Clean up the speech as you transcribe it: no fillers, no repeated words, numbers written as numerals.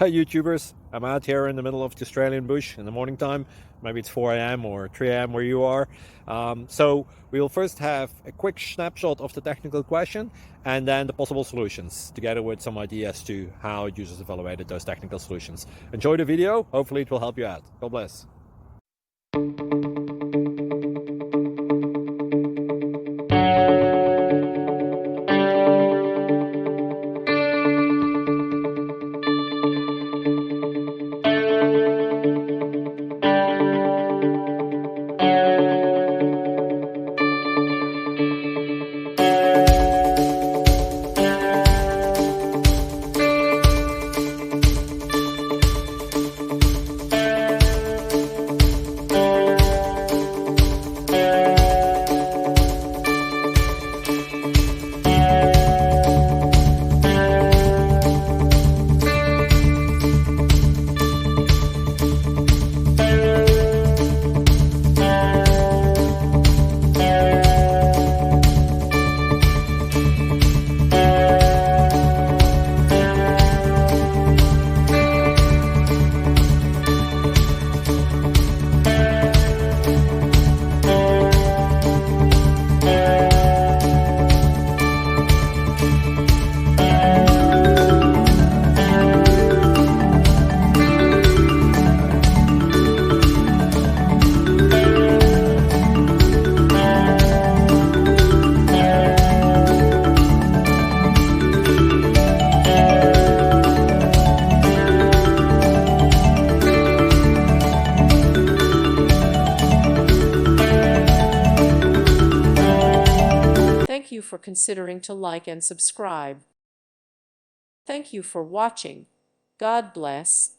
Hi YouTubers, I'm out here in the middle of the Australian bush in the morning time. Maybe it's 4 a.m. or 3 a.m. where you are. So we'll first have a quick snapshot of the technical question and then the possible solutions, together with some ideas to how users evaluated those technical solutions. Enjoy the video, hopefully it will help you out. God bless. Thank you for considering to like and subscribe. Thank you for watching. God bless.